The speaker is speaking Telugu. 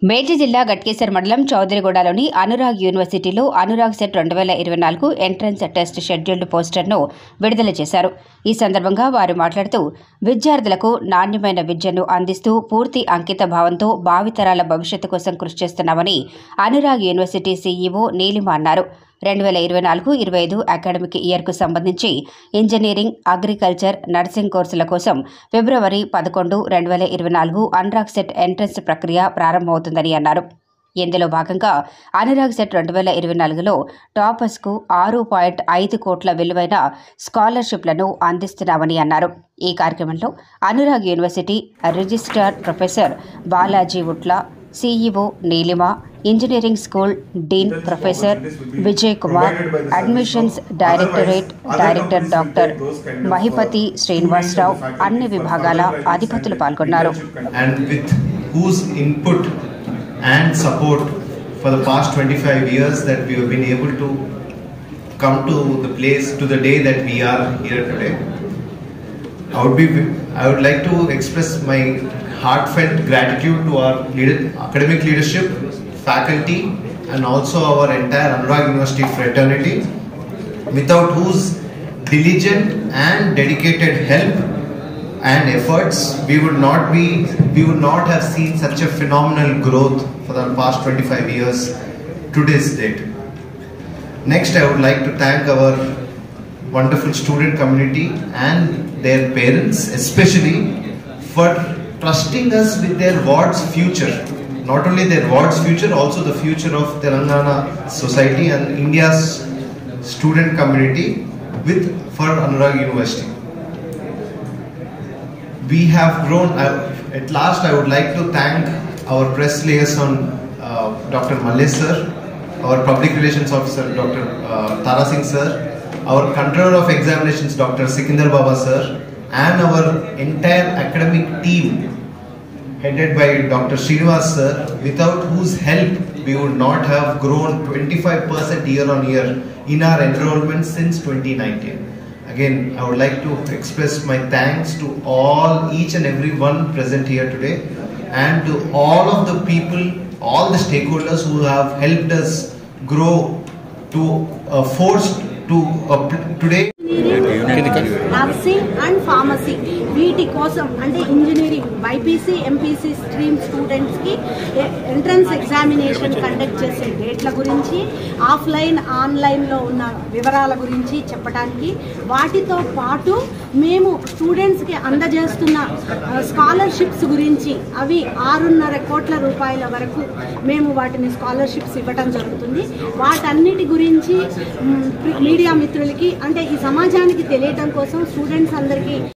మేడ్చల్ జిల్లా గట్కేసర్ మండలం చౌదరిగూడలోని అనురాగ్ యూనివర్సిటీలో Anurag CET 2024 entrance test scheduled పోస్టర్ను విడుదల చేశారు. ఈ సందర్భంగా వారు మాట్లాడుతూ విద్యార్థులకు నాణ్యమైన విద్యను అందిస్తూ పూర్తి అంకిత భావంతో భావితరాల భవిష్యత్తు కోసం కృషి చేస్తున్నామని అనురాగ్ యూనివర్సిటీ సీఈఓ నీలిమ అన్నారు. 2024-25 అకాడమిక్ ఇయర్కు సంబంధించి ఇంజనీరింగ్, అగ్రికల్చర్, నర్సింగ్ కోర్సుల కోసం ఫిబ్రవరి 11, 2024 అనురాగ్ సెట్ ఎంట్రన్స్ ప్రక్రియ ప్రారంభమవుతుందని అన్నారు. ఇందులో భాగంగా అనురాగ్ సెట్ 2024లో టాపర్స్కు 6.5 కోట్ల విలువైన స్కాలర్షిప్లను అందిస్తున్నామని అన్నారు. ఈ కార్యక్రమంలో Anurag university registrar professor Balaji Utla, CEO Neelima, engineering school dean professor Vijay Kumar, admissions directorate director doctor Mahipati Srinivasarao, అన్ని విభాగాల అధిపతులు పాల్గొన్నారు. And support for the past 25 years that we have been able to come to the place, to the day that we are here today. I would like to express my heartfelt gratitude to our academic leadership, faculty, and also our entire Anurag University fraternity, without whose diligent and dedicated help and efforts we would not have seen such a phenomenal growth for the past 25 years to this date. Next, I would like to thank our wonderful student community and their parents, especially for trusting us with their ward's future. Not only their ward's future, also the future of Telangana society and India's student community for Anurag University. We have grown. At last, I would like to thank our press liaison, Dr. Mallesh sir, our public relations officer, Dr. Tara Singh sir, our controller of examinations, Dr. Sikindar Baba sir, and our entire academic team headed by Dr. Srinivas sir, without whose help we would not have grown 25% year on year in our enrollment since 2019. Again, I would like to express my thanks to each and every one present here today, and to all of the people, all the stakeholders who have helped us grow to force to today. Nursing and pharmacy వీటి కోసం అంటే ఇంజనీరింగ్ బైపీసీ ఎంపీసీ స్ట్రీమ్ స్టూడెంట్స్కి ఎంట్రన్స్ ఎగ్జామినేషన్ కండక్ట్ చేసే డేట్ల గురించి, ఆఫ్లైన్ ఆన్లైన్లో ఉన్న వివరాల గురించి చెప్పడానికి, వాటితో పాటు మేము స్టూడెంట్స్కి అందజేస్తున్న స్కాలర్షిప్స్ గురించి అవి 6.5 కోట్ల రూపాయల వరకు మేము వాటిని స్కాలర్షిప్స్ ఇవ్వటం జరుగుతుంది. వాటన్నిటి గురించి మీడియా మిత్రులకి అంటే ఈ సమాజానికి తెలియటం కోసం స్టూడెంట్స్ అందరికీ